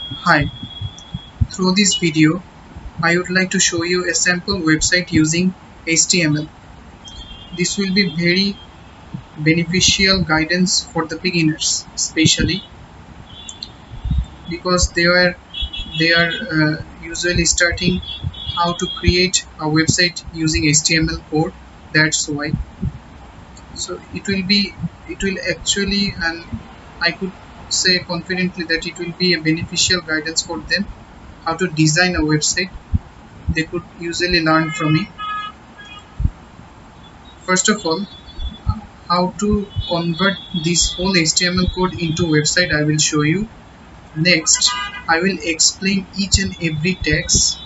Hi, through this video, I would like to show you a sample website using HTML. This will be very beneficial guidance for the beginners, especially because they are usually starting how to create a website using HTML code. That's why. So it will actually, and I could say confidently that it will be a beneficial guidance for them how to design a website. They could usually learn from me. First of all, how to convert this whole HTML code into website I will show you. Next, I will explain each and every text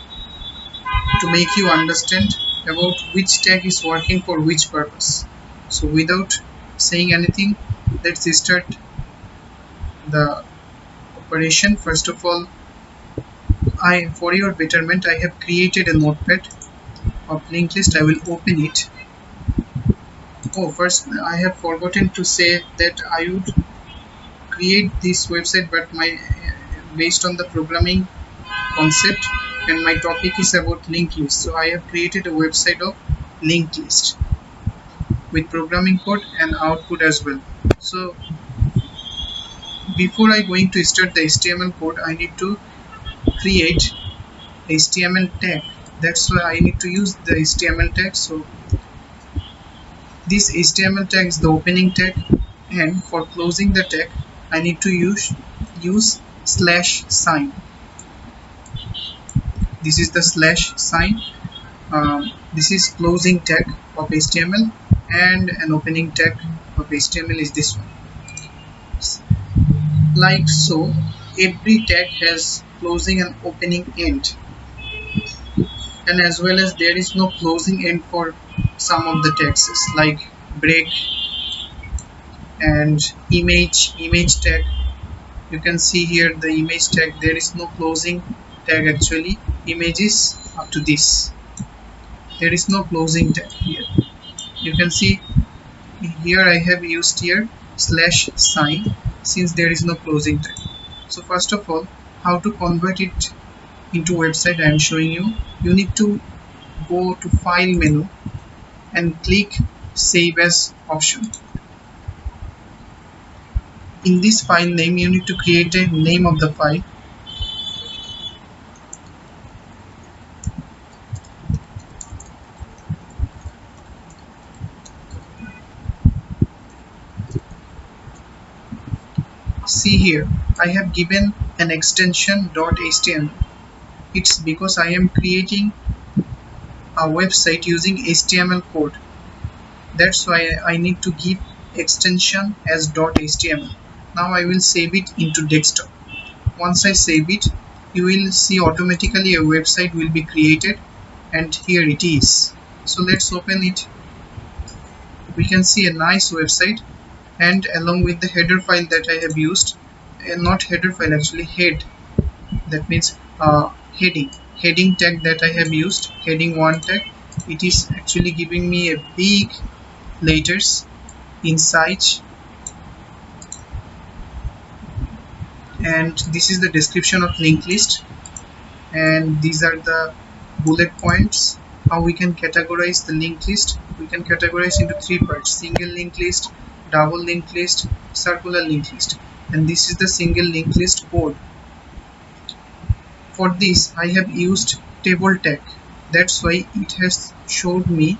to make you understand about which tag is working for which purpose. So without saying anything, let's start the operation. First of all, for your betterment, I have created a notepad of linked list. I will open it. Oh, first I have forgotten to say that I would create this website, but my based on the programming concept, and my topic is about linked list. So I have created a website of linked list with programming code and output as well. So before I going to start the HTML code, I need to create HTML tag. That's why I need to use the HTML tag. So this HTML tag is the opening tag, and for closing the tag I need to use slash sign. This is the slash sign. This is closing tag of HTML, and an opening tag of HTML is this one. Like so, every tag has closing and opening end, and as well as there is no closing end for some of the tags like break and image tag. You can see here the image tag, there is no closing tag actually. Image is up to this, there is no closing tag here. You can see here I have used here slash sign since there is no closing tag. So first of all, how to convert it into website I am showing you. You need to go to file menu and click save as option. In this file name you need to create a name of the file. See here, I have given an extension .html. It's because I am creating a website using HTML code. That's why I need to give extension as .html. Now I will save it into desktop. Once I save it, you will see automatically a website will be created, and here it is. So let's open it. We can see a nice website, and along with the header file that I have used, not header file actually, that means heading tag that I have used, heading 1 tag. It is actually giving me a big letters inside, and this is the description of linked list, and these are the bullet points. How we can categorize the linked list? We can categorize into 3 parts: single linked list, double linked list, circular linked list, and this is the single linked list code. For this I have used table tag. That's why it has showed me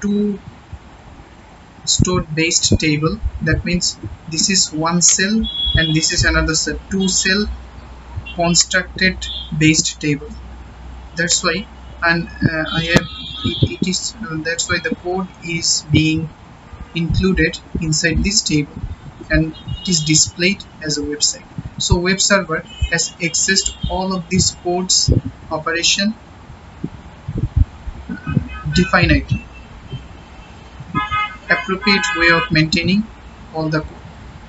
two stored based table. That means this is one cell and this is another cell, two cell constructed based table. That's why, and I have it is that's why the code is being included inside this table, and it is displayed as a website. So web server has accessed all of these codes operation definitely. Appropriate way of maintaining all the code.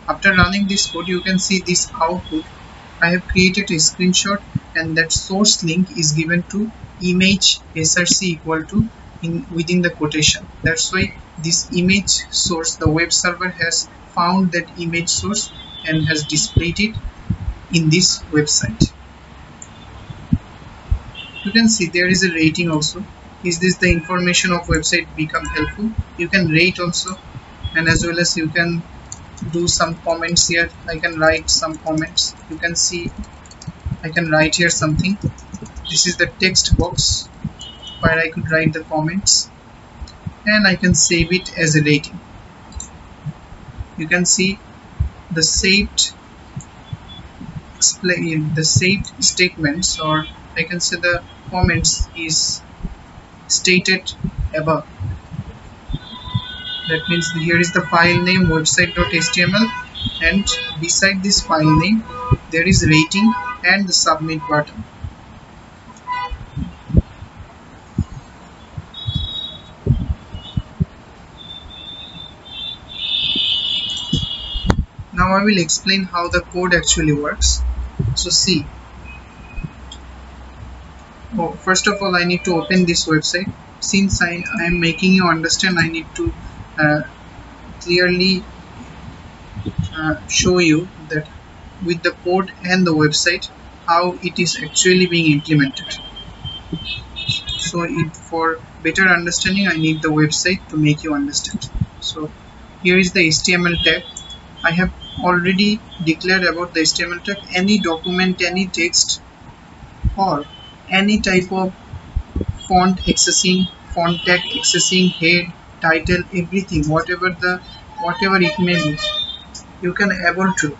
After running this code, you can see this output. I have created a screenshot, and that source link is given to image src equal to within the quotation. That's why this image source, the web server has found that image source and has displayed it in this website. You can see there is a rating also. Is this the information of website become helpful? You can rate also, and as well as you can do some comments here. I can write some comments. You can see I can write here something. This is the text box where I could write the comments, and I can save it as a rating. You can see the saved statements, or I can say the comments is stated above. That means here is the file name website.html, and beside this file name there is rating and the submit button. Now I will explain how the code actually works. So see, first of all I need to open this website. Since I am making you understand, I need to uh, clearly show you that with the code and the website how it is actually being implemented. So for better understanding, I need the website to make you understand. So here is the HTML tag. I have already declared about the HTML tag. Any document, any text, or any type of font tag accessing, head, title, everything, whatever it may be, you can able to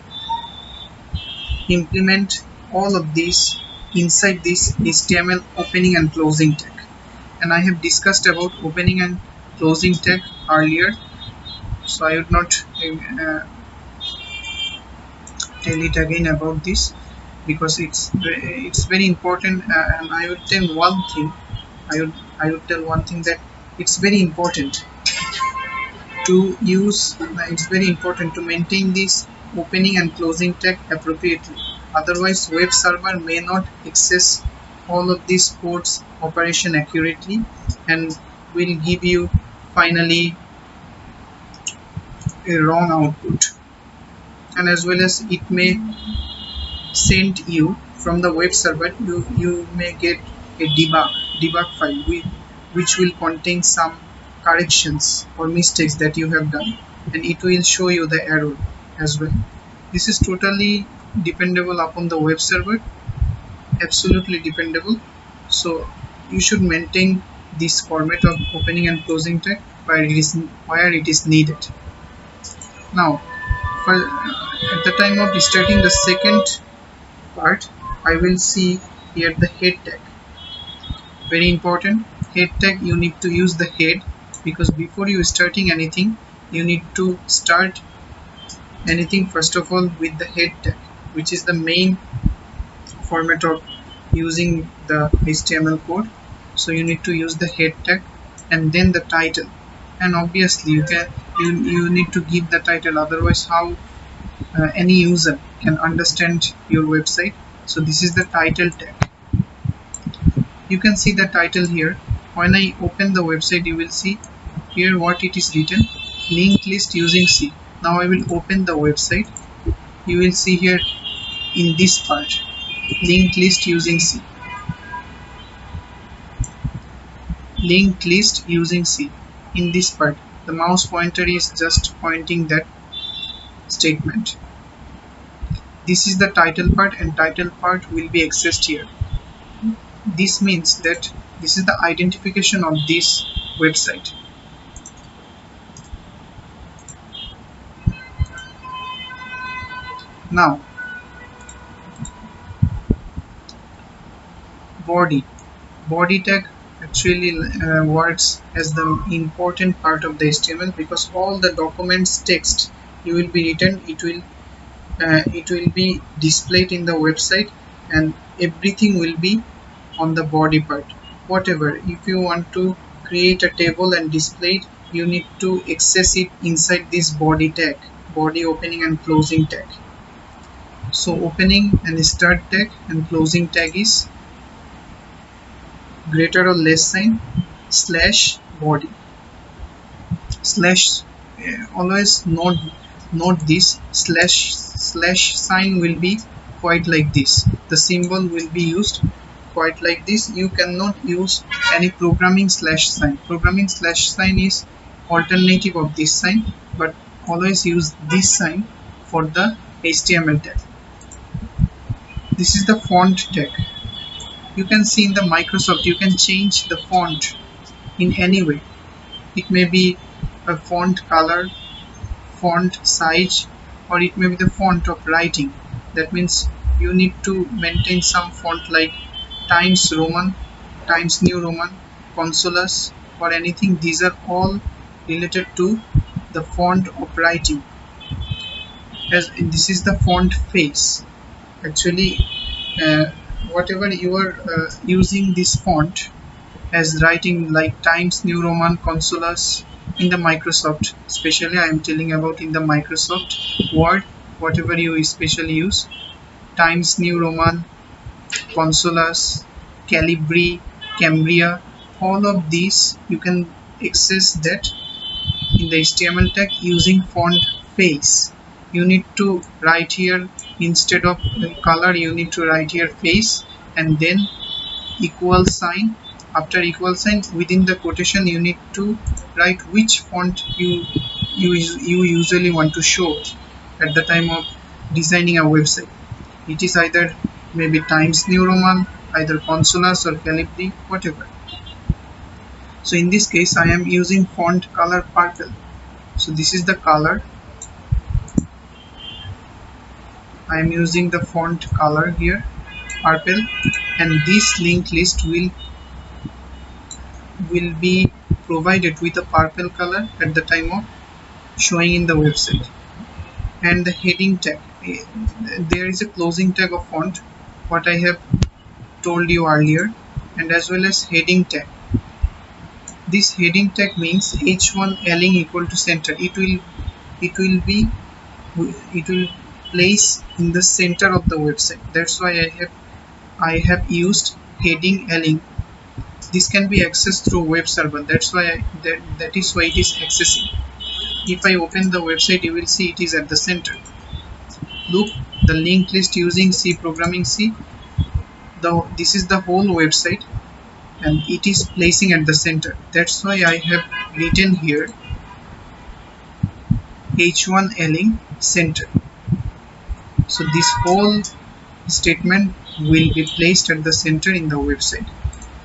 implement all of these inside this HTML opening and closing tag. And I have discussed about opening and closing tag earlier, so I would not tell it again about this, because it's very important. And I would tell one thing. I would tell one thing, that it's very important to use. It's very important to maintain this opening and closing tag appropriately. Otherwise, web server may not access all of these codes operation accurately, and will give you finally a wrong output. And as well as it may send you from the web server, you may get a debug file which will contain some corrections or mistakes that you have done, and it will show you the error as well. This is totally dependable upon the web server, absolutely dependable. So you should maintain this format of opening and closing tag where it is needed. Now, at the time of starting the second part, I will see here the head tag. Very important. Head tag, you need to use the head, because before you starting anything, you need to start anything first of all with the head tag, which is the main format of using the HTML code. So you need to use the head tag, and then the title. And obviously you need to give the title, otherwise how any user can understand your website. So this is the title tag. You can see the title here. When I open the website, you will see here what it is written: linked list using C. Now I will open the website. You will see here in this part, linked list using C. Linked list using C. In this part, the mouse pointer is just pointing that statement. This is the title part, and title part will be accessed here. This means that this is the identification of this website. Now, body tag actually works as the important part of the HTML, because all the documents text you will be written, it will be displayed in the website, and everything will be on the body part. Whatever, if you want to create a table and display it, you need to access it inside this body tag, body opening and closing tag. So opening and start tag and closing tag is greater or less sign slash body slash. Always note this slash sign will be quite like this. The symbol will be used quite like this. You cannot use any programming slash sign. Programming slash sign is alternative of this sign, but always use this sign for the HTML tag. This is the font tag. You can see in the Microsoft, you can change the font in any way. It may be a font color, font size, or it may be the font of writing. That means you need to maintain some font like Times Roman, Times New Roman, Consolas, or anything. These are all related to the font of writing. As this is the font face. Actually, uh, whatever you are using this font as writing like Times New Roman, Consolas in the Microsoft, especially I am telling about in the Microsoft Word, whatever you especially use, Times New Roman, Consolas, Calibri, Cambria, all of these you can access that in the HTML tag using font face. You need to write here, instead of color you need to write here face, and then equal sign. After equal sign, within the quotation you need to write which font you usually want to show at the time of designing a website. It is either maybe Times New Roman, either Consolas or Calibri, whatever. So in this case I am using font color purple. So this is the color. I am using the font color here, purple, and this link list will be provided with a purple color at the time of showing in the website. And the heading tag, there is a closing tag of font, what I have told you earlier, and as well as heading tag. This heading tag means h1 align equal to center. It will place in the center of the website. That's why I have used heading align. This can be accessed through web server. That's why that is why it is accessible. If I open the website, you will see it is at the center. Look, the linked list using C programming C. This is the whole website, and it is placing at the center. That's why I have written here H1 align center. So this whole statement will be placed at the center in the website.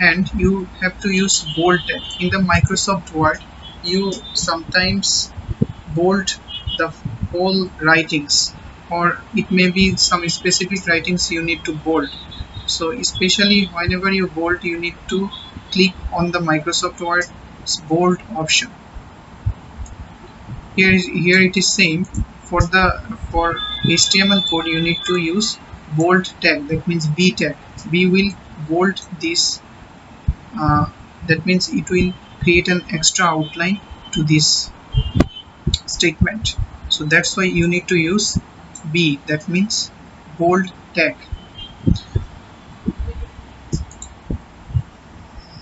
And you have to use bold tag. In the Microsoft Word, you sometimes bold the whole writings, or it may be some specific writings you need to bold. So especially whenever you bold, you need to click on the Microsoft Word's bold option. Here it is same. For HTML code you need to use bold tag. That means B tag. B will bold this. That means it will create an extra outline to this statement. So that's why you need to use B. That means bold tag.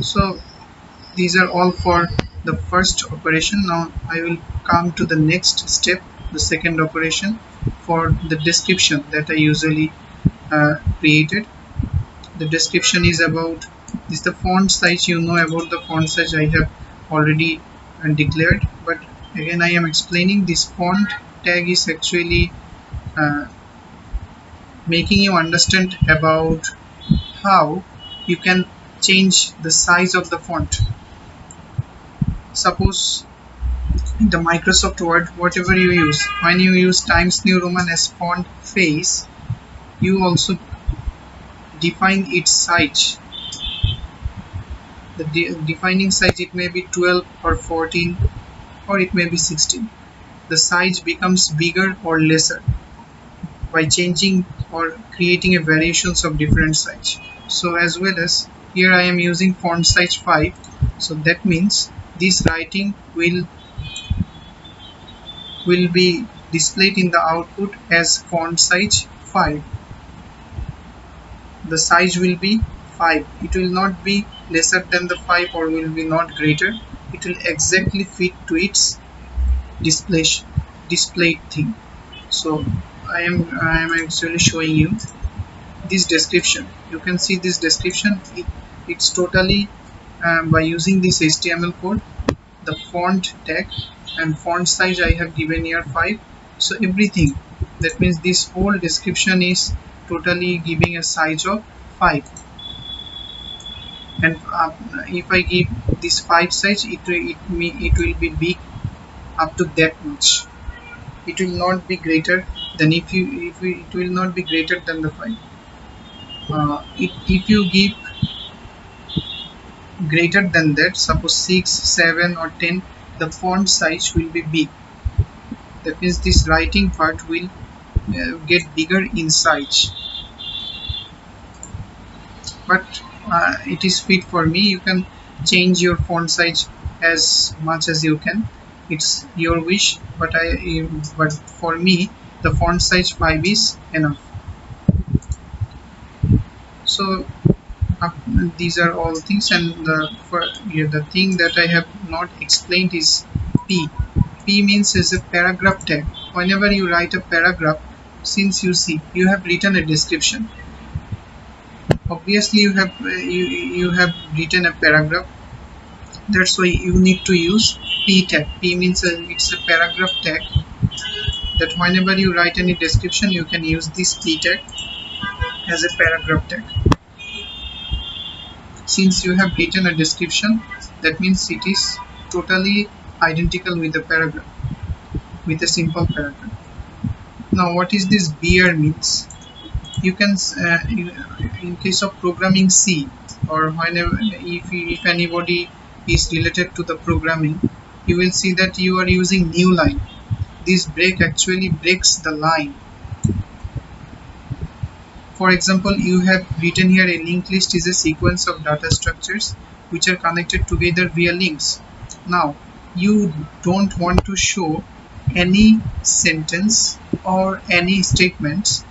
So these are all for the first operation. Now I will come to the next step, the second operation, for the description that I usually created. The description is about this. The font size, you know about the font size, I have already declared, but again I am explaining. This font tag is actually making you understand about how you can change the size of the font. Suppose in the Microsoft Word, whatever you use, when you use Times New Roman as font face, you also define its size. The defining size, it may be 12 or 14, or it may be 16. The size becomes bigger or lesser by changing or creating a variations of different size. So as well as here I am using font size 5. So that means this writing will be displayed in the output as font size 5. The size will be 5. It will not be lesser than the 5 or will be not greater. It will exactly fit to its displayed thing. So I am actually showing you this description. You can see this description. It's totally by using this HTML code, the font tag and font size I have given here 5. So everything, that means this whole description is totally giving a size of 5. And if I give this 5 size, it will be big up to that much. It will not be greater than it will not be greater than the 5. If you give greater than that, suppose 6, 7 or 10, the font size will be big. That means this writing part will get bigger in size. But it is fit for me. You can change your font size as much as you can. It's your wish, but for me the font size 5 is enough. So uh, these are all things, and the thing that I have not explained is p. P means is a paragraph tag. Whenever you write a paragraph, since you have written a description, obviously you have written a paragraph. That's why you need to use p tag. P means it's a paragraph tag, that whenever you write any description, you can use this p tag as a paragraph tag. Since you have written a description, that means it is totally identical with a paragraph, with a simple paragraph. Now what is this BR means? You can in case of programming C, or whenever if anybody is related to the programming, you will see that you are using new line. This break actually breaks the line. For example, you have written here a linked list is a sequence of data structures which are connected together via links. Now you don't want to show any sentence or any statements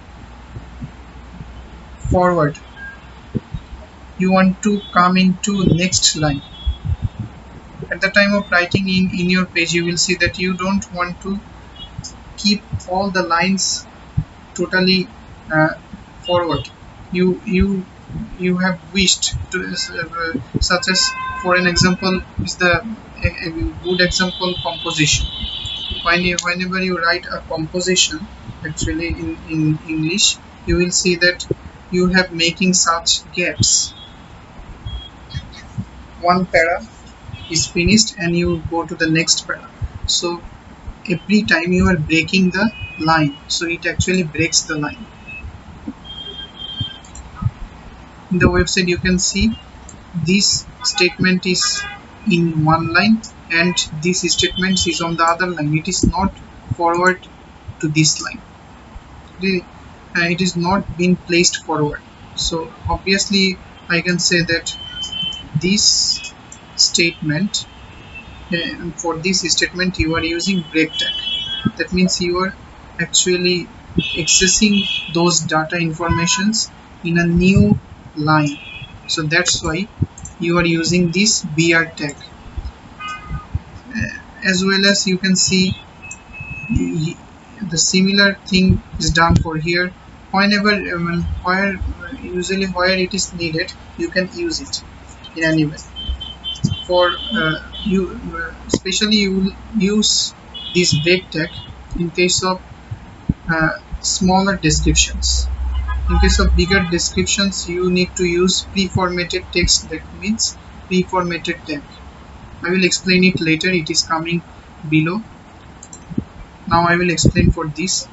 forward. You want to come into next line. At the time of writing in your page, you will see that you don't want to keep all the lines totally uh, forward. You have wished to such as, for an example, is a good example, composition. Whenever you write a composition, actually in English, you will see that you have making such gaps. One para is finished and you go to the next para. So every time you are breaking the line, so it actually breaks the line. In the website you can see this statement is in one line and this statement is on the other line. It is not forward to this line. It is not being placed forward. So obviously I can say that this statement, for this statement you are using break tag. That means you are actually accessing those data informations in a new line. So that's why you are using this BR tag. As well as you can see the similar thing is done for here. Whenever usually where it is needed, you can use it in any way. For you especially you will use this break tag in case of smaller descriptions. In case of bigger descriptions, you need to use pre-formatted text, that means pre-formatted tag. I will explain it later, it is coming below. Now I will explain for this.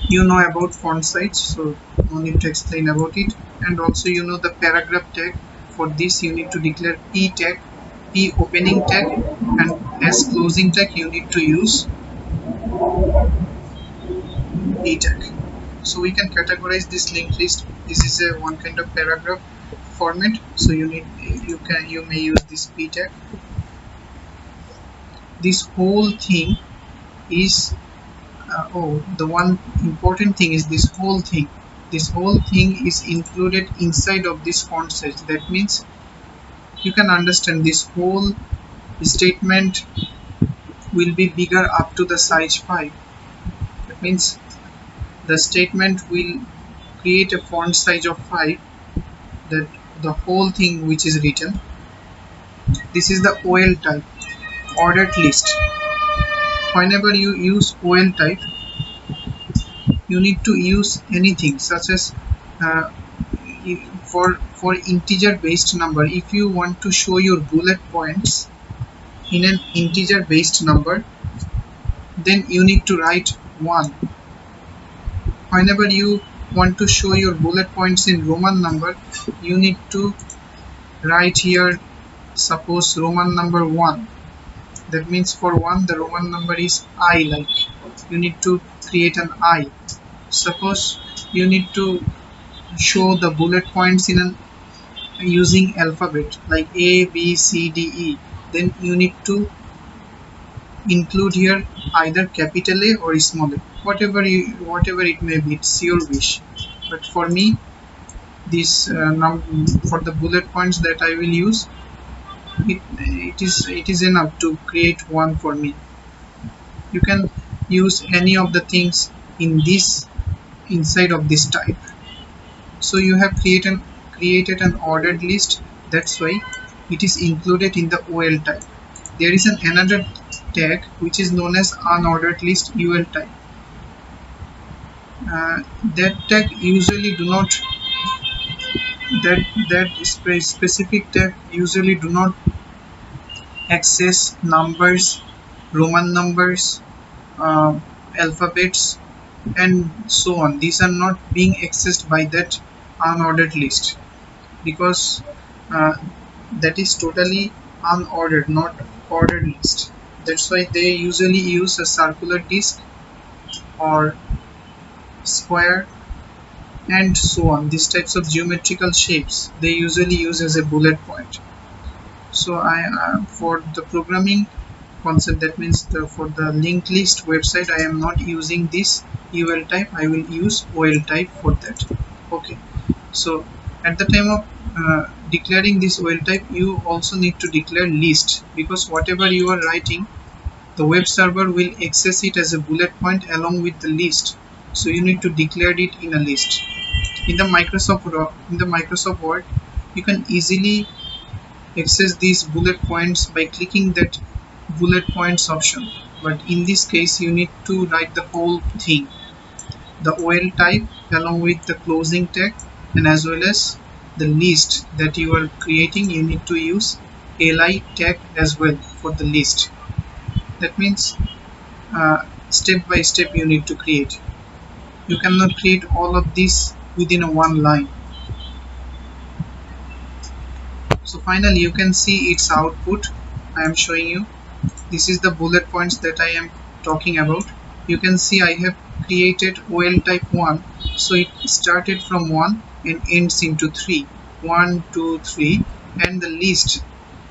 You know about font size, so no need to explain about it. And also you know the paragraph tag. For this you need to declare p tag, p opening tag, and as closing tag you need to use p tag. So we can categorize this linked list. This is a one kind of paragraph format, so you may use this p tag. This whole thing is the one important thing is this whole thing is included inside of this font size. That means you can understand this whole statement will be bigger up to the size 5. That means the statement will create a font size of 5, that the whole thing which is written. This is the OL type, ordered list. Whenever you use OL type, you need to use anything such as uh, for integer based number. If you want to show your bullet points in an integer based number, then you need to write 1. Whenever you want to show your bullet points in Roman number, you need to write here, suppose Roman number 1. That means for 1 the Roman number is I, like you need to create an I. Suppose you need to show the bullet points in an using alphabet like A, B, C, D, E, then you need to include here either capital A or small a, whatever it may be, it's your wish. But for me, this for the bullet points that I will use, it is enough to create one for me. You can use any of the things in this inside of this type. So you have created an ordered list. That's why it is included in the OL type. There is another tag which is known as unordered list UL type. That tag usually do not specific tag usually do not access numbers, Roman numbers, uh, alphabets, and so on. These are not being accessed by that unordered list, because uh, that is totally unordered, not ordered list. That's why they usually use a circular disc or square and so on. These types of geometrical shapes they usually use as a bullet point. So I for the programming concept, that means for the linked list website, I am not using this UL type. I will use OL type for that. Okay, so at the time of declaring this OL type, you also need to declare list, because whatever you are writing, the web server will access it as a bullet point along with the list. So you need to declare it in a list. In the Microsoft Word, you can easily access these bullet points by clicking that bullet points option, but in this case you need to write the whole thing, the OL type along with the closing tag, and as well as the list that you are creating, you need to use li tag as well for the list. That means step by step you need to create. You cannot create all of this within a one line. So finally you can see its output. I am showing you, this is the bullet points that I am talking about. You can see I have created OL type 1, so it started from 1 and ends into 3, 1 2 3. And the list,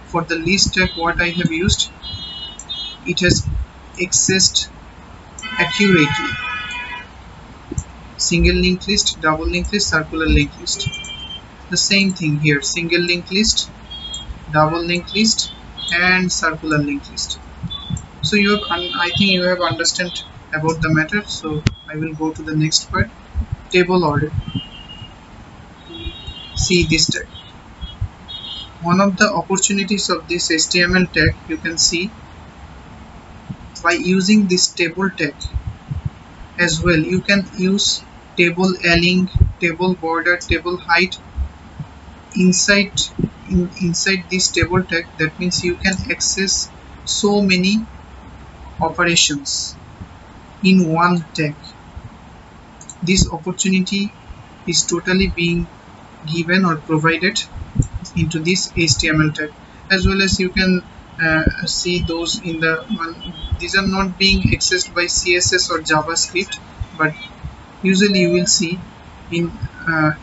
for the list tag what I have used, it has accessed accurately single linked list, double linked list, circular linked list. The same thing here, single linked list, double linked list, and circular linked list. So you have, I think you have understood about the matter. So I will go to the next part, table order. See this tag. One of the opportunities of this HTML tag, you can see, by using this table tag as well, you can use table align, table border, table height inside this table tag. That means you can access so many operations in one tag. This opportunity is totally being given or provided into this HTML tag, as well as you can see those in the these are not being accessed by CSS or JavaScript, but usually you will see in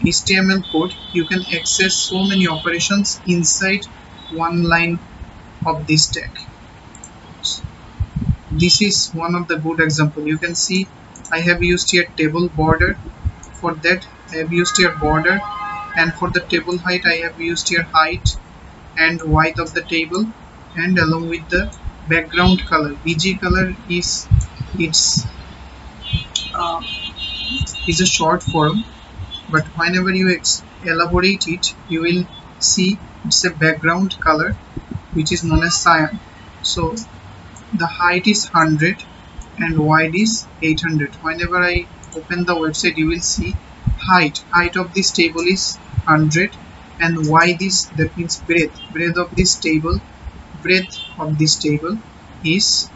HTML code you can access so many operations inside one line of this tag. This is one of the good example. You can see I have used here table border. For that I have used here border, and for the table height I have used here height and width of the table, and along with the background color, BG color uh, is a short form but whenever you elaborate it, you will see it's a background color which is known as cyan. So the height is 100 and wide is 800. Whenever I open the website, you will see height of this table is 100 and wide is, that means breadth of this table, is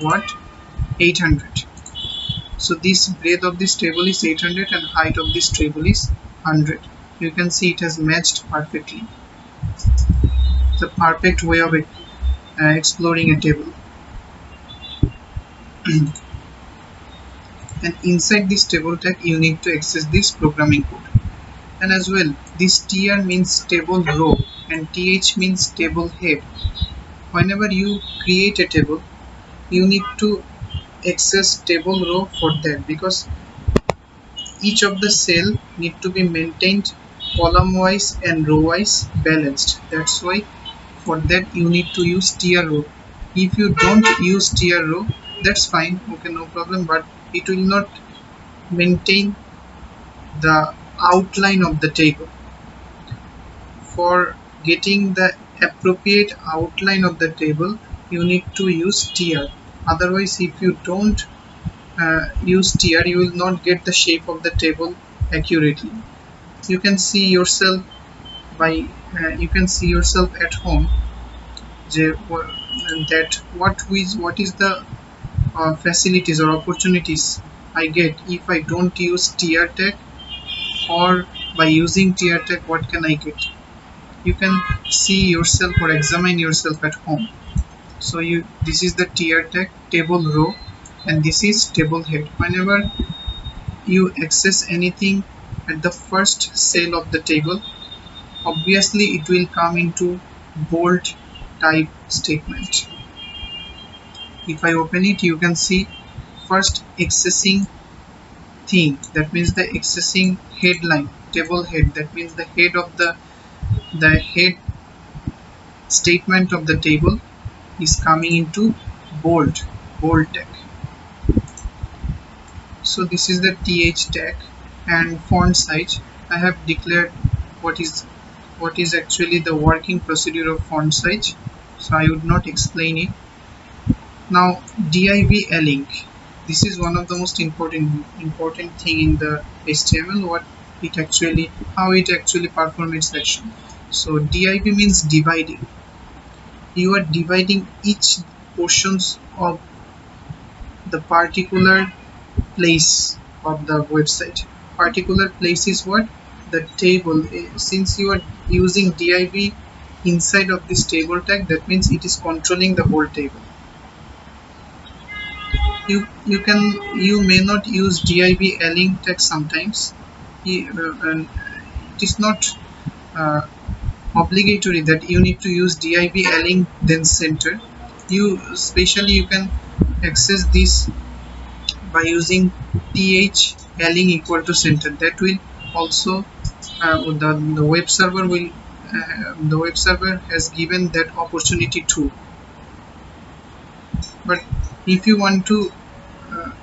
what, 800. So this breadth of this table is 800 and height of this table is 100. You can see it has matched perfectly. It's a perfect way of exploring a table. And inside this table tag, you need to access this programming code. And as well, this tr means table row and th means table head. Whenever you create a table, you need to access table row for that, because each of the cell need to be maintained column wise and row wise balanced. That's why for that you need to use tier row. If you don't use tier row, that's fine, okay, no problem, but it will not maintain the outline of the table. For getting the appropriate outline of the table, you need to use tier. Otherwise, if you don't use tier, you will not get the shape of the table accurately. You can see yourself you can see yourself at home that what is the facilities or opportunities I get if I don't use tier tag, or by using tier tag what can I get. You can see yourself or examine yourself at home. So this is the tier tag table row and this is table head. Whenever you access anything at the first cell of the table, obviously it will come into bold type statement. If I open it, you can see first accessing thing, that means the accessing headline, table head, that means the head of the head statement of the table is coming into bold tag. So this is the th tag. And font size, I have declared what is actually the working procedure of font size, so I would not explain it. Now div link, this is one of the most important thing in the HTML, how it actually performs its action. So div means dividing. You are dividing each portions of the particular place of the website. Particular place is what? The table. Since you are using div inside of this table tag, that means it is controlling the whole table. You may not use div link tag sometimes. It is not obligatory that you need to use div link then center. You can access this by using th link equal to center. That will also the web server has given that opportunity too. But if you want to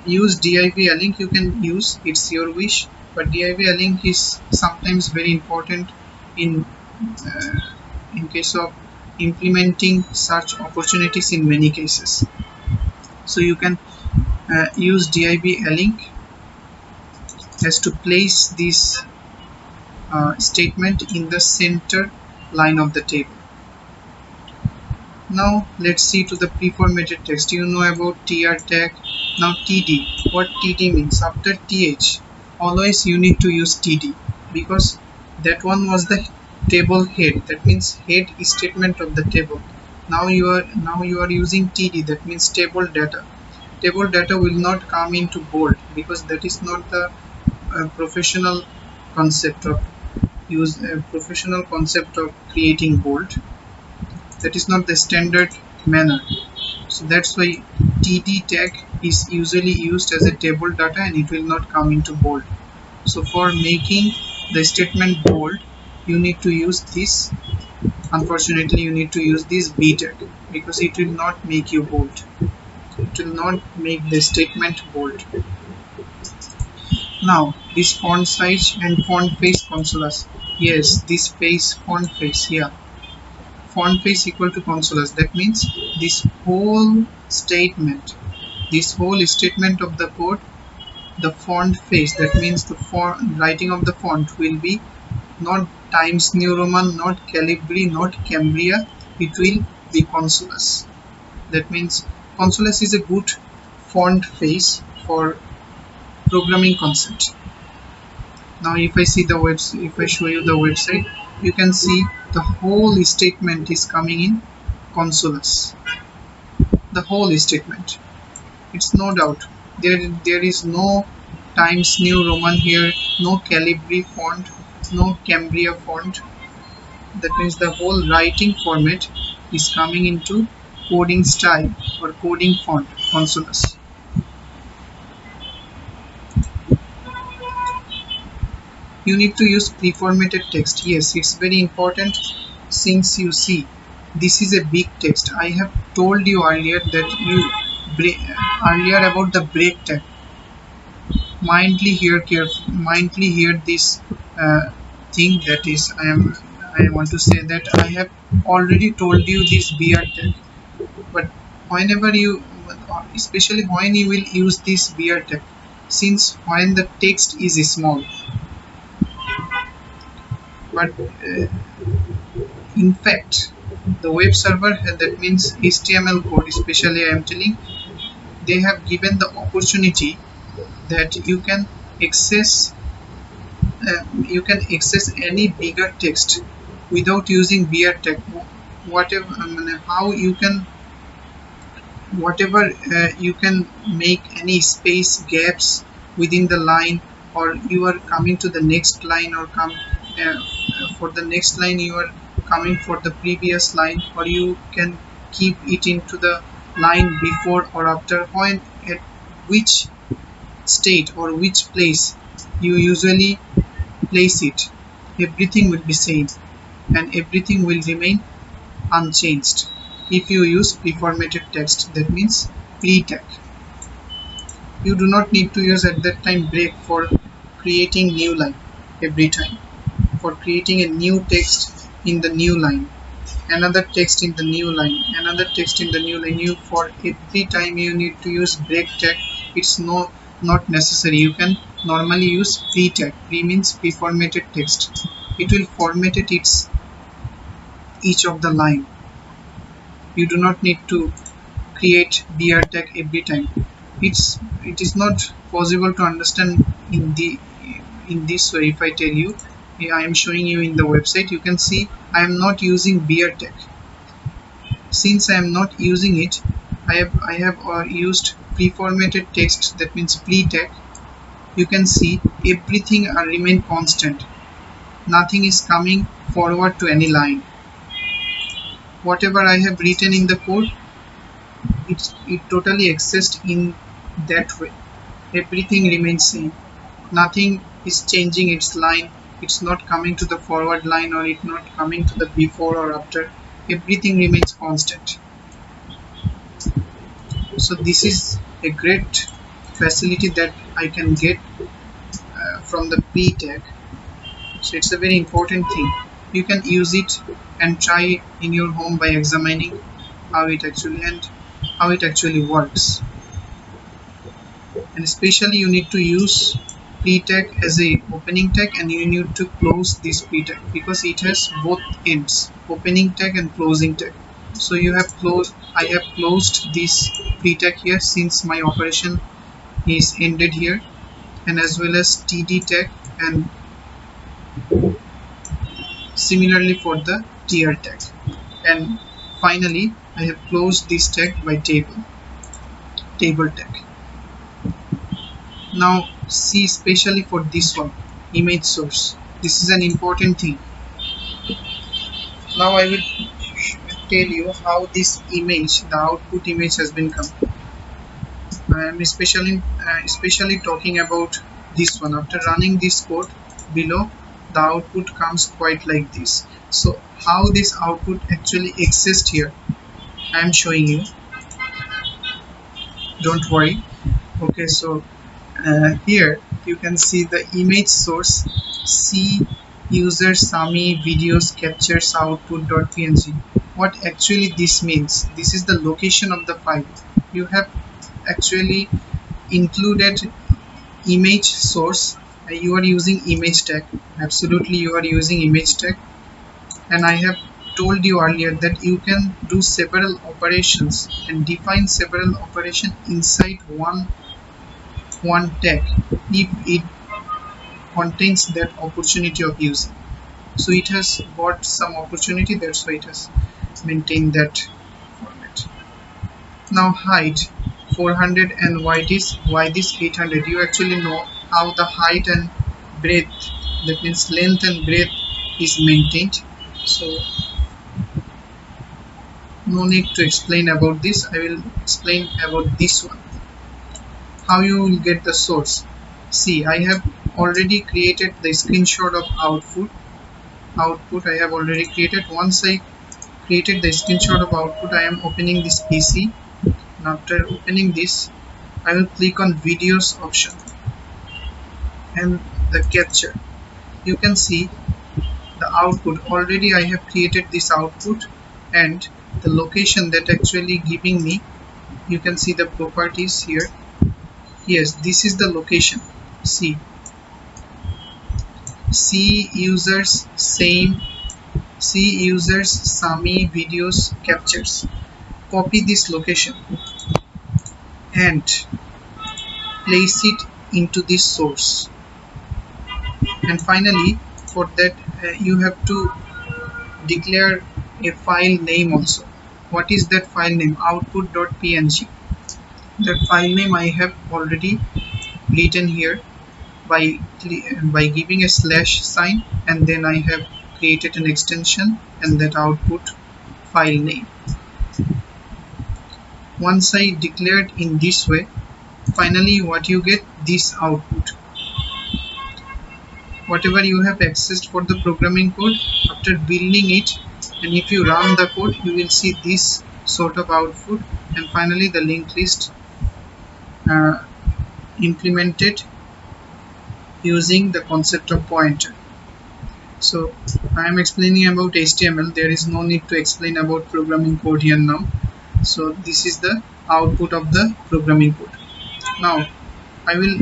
use div link, you can use, it's your wish, but div link is sometimes very important in case of implementing such opportunities in many cases. So you can use div link as to place this statement in the center line of the table. Now let's see to the pre-formatted text. You know about tr tag. Now td, what td means? After th, always you need to use td, because that one was the table head, that means head statement of the table. Now you are using td, that means table data. Table data will not come into bold, because that is not the professional concept of creating bold. That is not the standard manner. So that's why td tag is usually used as a table data and it will not come into bold. So for making the statement bold, you need to use this. Unfortunately, you need to use this b tag, because it will not make you bold. It will not make the statement bold. Now this font size and font face consolas. Yes, this face font face. Yeah, font face equal to consolas. That means this whole statement, this whole statement of the code, the font face. That means the font writing of the font will be not Times New Roman, not Calibri, not Cambria. It will be consolas. That means consolas is a good font face for programming concept. Now if I see the website, if I show you the website, you can see the whole statement is coming in consoles. The whole statement. It's no doubt. There is no Times New Roman here, no Calibri font, no Cambria font. That means the whole writing format is coming into coding style or coding font consoles. You need to use pre-formatted text. Yes, it's very important, since you see this is a big text. I have told you earlier that earlier about the break tag. Mindly hear this thing, that is I want to say that I have already told you this BR tag, but whenever you, especially when you will use this BR tag, since when the text is small, but in fact, the web server, that means HTML code, especially I am telling, they have given the opportunity that access you can access any bigger text without using BR tag. Whatever, how you can, whatever you can make any space gaps within the line, or you are coming to the next line, or come for the next line you are coming for the previous line, or you can keep it into the line before or after, when at which state or which place you usually place it, everything will be same and everything will remain unchanged if you use pre-formatted text. That means pre-tag. You do not need to use at that time break for creating new line every time. For creating a new text in the new line, another text in the new line, another text in the new line, you for every time you need to use break tag. It's not necessary. You can normally use pre-tag. Pre means pre-formatted text. It will format it each of the line. You do not need to create BR tag every time. It is not possible to understand in this way. If I tell you, I am showing you in the website, you can see I am not using BR tag. Since I am not using it, I have used pre-formatted text, that means pre-tag. You can see everything remain constant. Nothing is coming forward to any line. Whatever I have written in the code, it totally exists in that way. Everything remains same. Nothing is changing its line. It's not coming to the forward line, or it's not coming to the before or after. Everything remains constant. So this is a great facility that I can get from the P tag. So it's a very important thing. You can use it and try in your home by examining how it actually works. And especially you need to use P tag as a opening tag, and you need to close this P tag because it has both ends, opening tag and closing tag. So I have closed this P tag here, since my operation is ended here, and as well as TD tag, and similarly for the TR tag. And finally I have closed this tag by table tag. Now see, especially for this one, image source, this is an important thing. Now I will tell you how this image, the output image, has been come. I am especially talking about this one. After running this code below, the output comes quite like this. So how this output actually exists here, I am showing you. Don't worry. Okay, so here you can see the image source. See user Sami videos captures output.png. What actually this means, this is the location of the file. You have actually included image source. You are using image tag, absolutely you are using image tag. And I have told you earlier that you can do several operations and define several operations inside one tag if it contains that opportunity of using. So it has got some opportunity, that's why it has maintained that format. Now height 400 and why this 800. You actually know how the height and breadth, that means length and breadth, is maintained. So no need to explain about this. I will explain about this one. How you will get the source. See, I have already created the screenshot of output. I have already created. Once I created the screenshot of output, I am opening this PC. And after opening this, I will click on videos option and the capture. You can see the output. Already I have created this output and the location that actually giving me. You can see the properties here. Yes, this is the location. See users same, see users Sami videos captures. Copy this location and place it into this source. And finally, for that you have to declare a file name also. What is that file name? Output.png. That file name I have already written here by giving a slash sign, and then I have created an extension and that output file name. Once I declared in this way, finally what you get, this output. Whatever you have accessed for the programming code, after building it, and if you run the code, you will see this sort of output. And finally the linked list uh, implemented using the concept of pointer. So I am explaining about HTML. There is no need to explain about programming code here now. So this is the output of the programming code. Now I will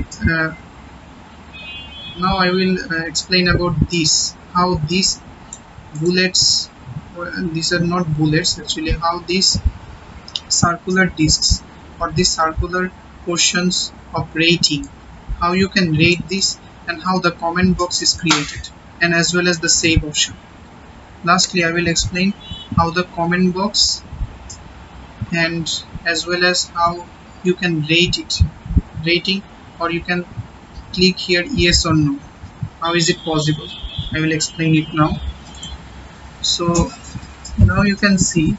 explain about this, how these bullets, these are not bullets actually, how these circular disks or these circular portions of rating, how you can rate this, and how the comment box is created, and as well as the save option. Lastly, I will explain how the comment box and as well as how you can rate it, rating, or you can click here yes or no. How is it possible? I will explain it now. So now you can see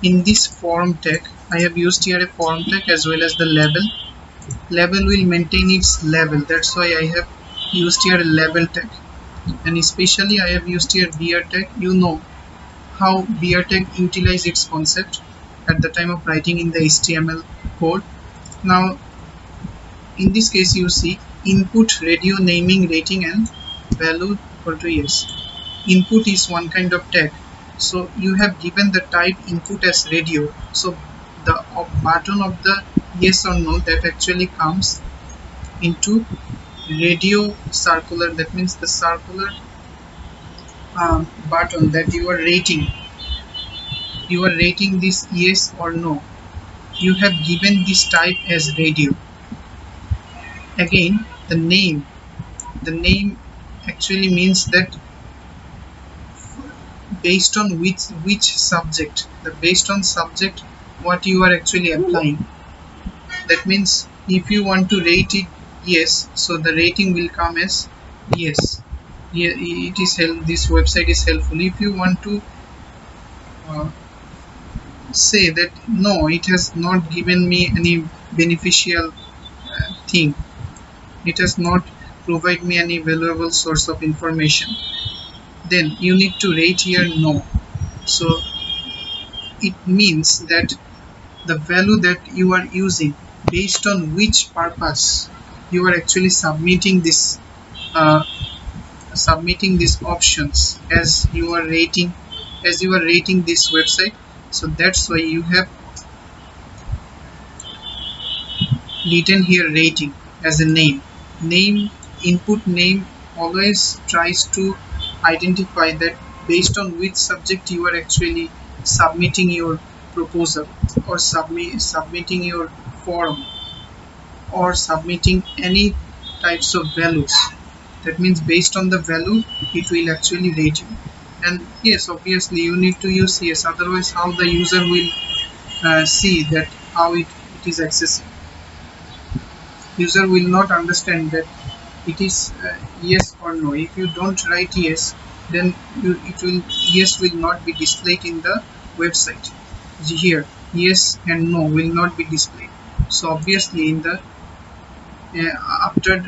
in this form tag, I have used here a form tag as well as the label. Label will maintain its label, that's why I have used here a label tag. And especially I have used here beer tag. You know how beer tag utilize its concept at the time of writing in the HTML code. Now in this case you see input radio naming rating and value equal to yes. Input is one kind of tag, so you have given the type input as radio, so the button of the yes or no that actually comes into radio circular, that means the circular button that you are rating this yes or no. You have given this type as radio. Again the name actually means that based on which subject, the based on subject what you are actually applying. That means if you want to rate it yes, so the rating will come as yes. It is this website is helpful. If you want to uh, say that no, it has not given me any beneficial thing, it has not provide me any valuable source of information, then you need to rate here no. So it means that the value that you are using, based on which purpose you are actually uh, submitting these options as you are rating this website. So that's why you have written here rating as a name. Input name always tries to identify that based on which subject you are actually submitting your proposal, or submitting your form, or submitting any types of values. That means based on the value it will actually rate you. And yes, obviously you need to use yes, otherwise how the user will see that how it is accessible. User will not understand that it is yes or no. If you don't write yes, then it will yes will not be displayed in the website. Here yes and no will not be displayed. So obviously in the after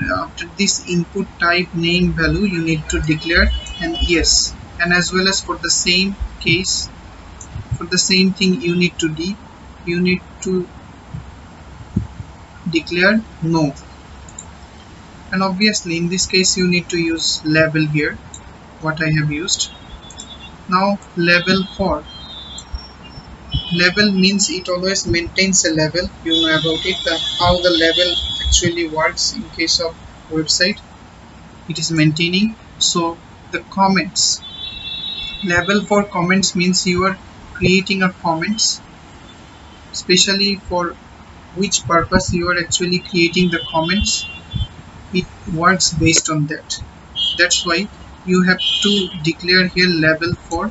this input type name value you need to declare an yes, and as well as for the same case, for the same thing you need to declare no. And obviously in this case you need to use label here, what I have used. Now label for label means it always maintains a label. You know about it, how the label actually works in case of website. It is maintaining. So the comments, label for comments means you are creating a comments, especially for which purpose you are actually creating the comments. It works based on that. That's why you have to declare here label for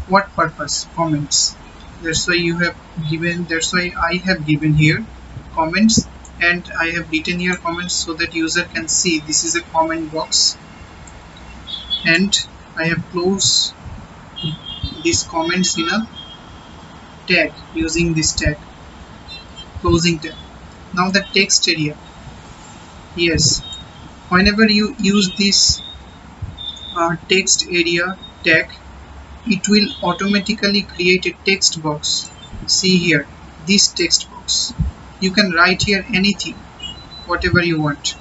what purpose, comments. That's why you have given, that's why I have given here comments, and I have written here comments so that user can see this is a comment box. And I have closed these comments in a tag using this tag, closing tag. Now the text area, yes, whenever you use this text area tag, it will automatically create a text box. See here, this text box, you can write here anything, whatever you want.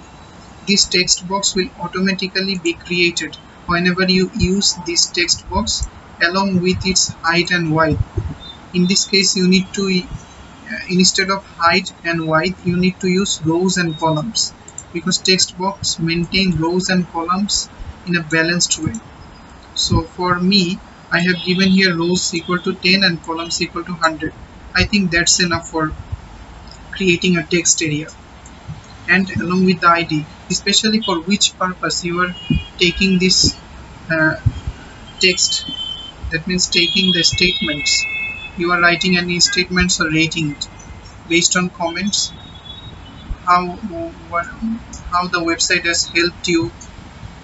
This text box will automatically be created whenever you use this text box along with its height and width. In this case you need to instead of height and width you need to use rows and columns, because text box maintain rows and columns in a balanced way. So for me, I have given here rows equal to 10 and columns equal to 100. I think that's enough for creating a text area. And along with the ID, especially for which purpose you are taking this uh, text, that means taking the statements. You are writing any statements or rating it based on comments, how what, how the website has helped you,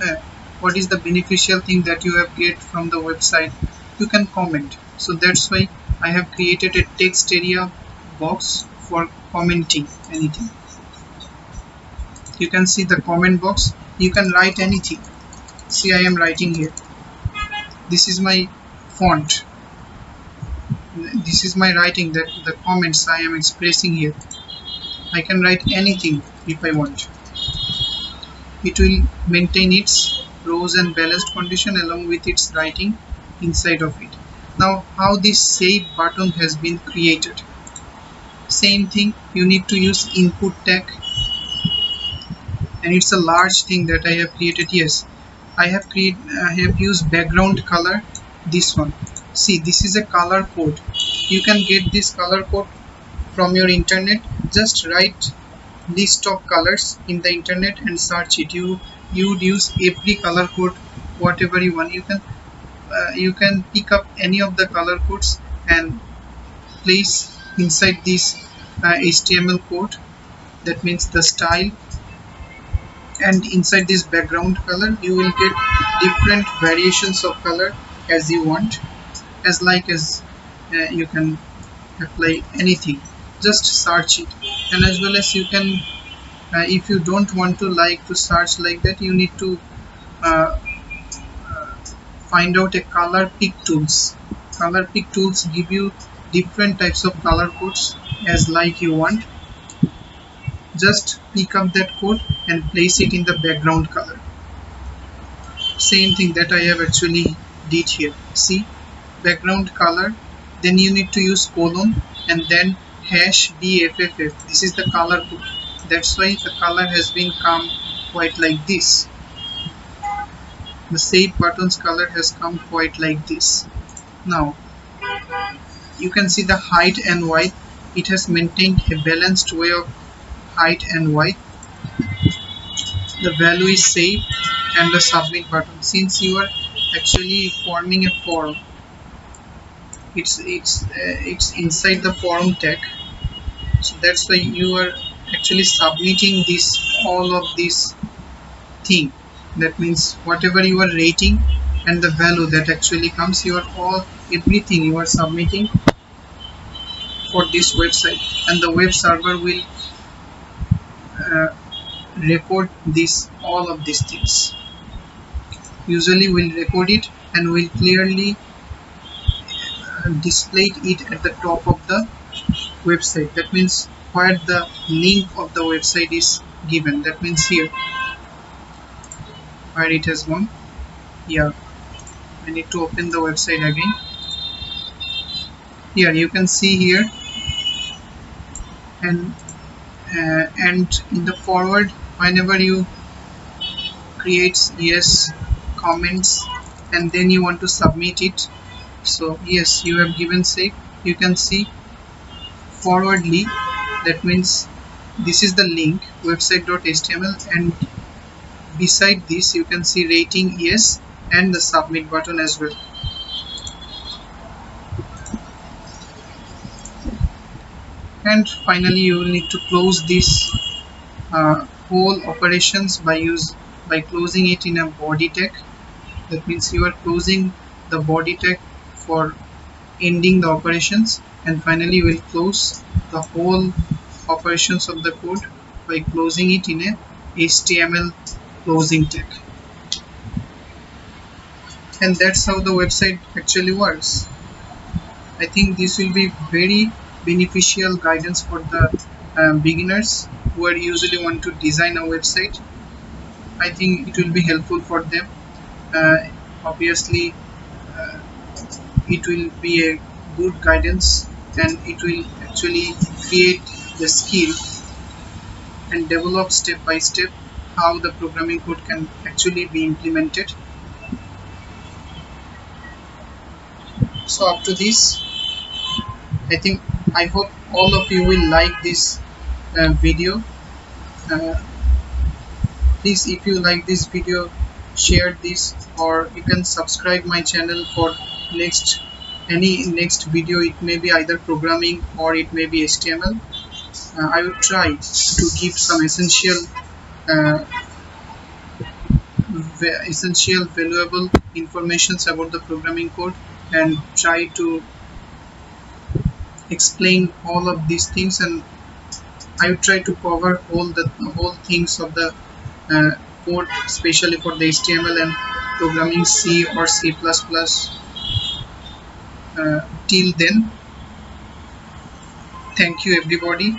uh, what is the beneficial thing that you have get from the website. You can comment. So that's why I have created a text area box for commenting anything. You can see the comment box, you can write anything. See, I am writing here, this is my font, this is my writing, that the comments I am expressing here. I can write anything if I want. It will maintain its rows and balanced condition along with its writing inside of it. Now how this save button has been created, same thing, you need to use input tag, and it's a large thing that I have created. Yes, I have used background color, this one. See, this is a color code. You can get this color code from your internet. Just write list of colors in the internet and search it. You would use every color code whatever you want. You can pick up any of the color codes and place inside this HTML code, that means the style, and inside this background color you will get different variations of color as you want, as like as you can apply anything. Just search it. And as well as you can if you don't want to like to search like that, you need to uh, find out a color pick tools. Color pick tools give you different types of color codes as like you want. just pick up that code and place it in the background color. Same thing that I have actually did here. See, background color, then you need to use colon and then hash BFFF. This is the color code. That's why the color has been come quite like this. The save buttons color has come quite like this. Now you can see the height and width. It has maintained a balanced way of height and width. The value is saved and the submit button. Since you are actually forming a form, it's inside the form tag, so that's why you are actually submitting this all of this thing. That means whatever you are rating and the value that actually comes, you are all everything you are submitting for this website, and the web server will uh, record this all of these things. Usually will record it and will clearly display it at the top of the website. That means where the link of the website is given. That means here where it has gone. Yeah, I need to open the website again. Here you can see here, and in the forward, whenever you create yes comments and then you want to submit it, so yes, you have given save. You can see forwardly, that means this is the link website.html, and beside this you can see rating yes and the submit button as well. And finally you will need to close this whole operations by closing it in a body tag. That means you are closing the body tag for ending the operations, and finally you will close the whole operations of the code by closing it in a HTML closing tag. And that's how the website actually works. I think this will be very beneficial guidance for the beginners who are usually want to design a website. I think it will be helpful for them. Obviously, uh, it will be a good guidance, and it will actually create the skill and develop step by step how the programming code can actually be implemented. So up to this, I think I hope all of you will like this video. Uh, Please, if you like this video, share this, or you can subscribe my channel for next any next video. It may be either programming or it may be HTML. I will try to give some uh, essential valuable informations about the programming code, and try to explain all of these things, and I will try to cover all the whole things of the uh, code, especially for the HTML and programming C or C++. Till then, thank you everybody.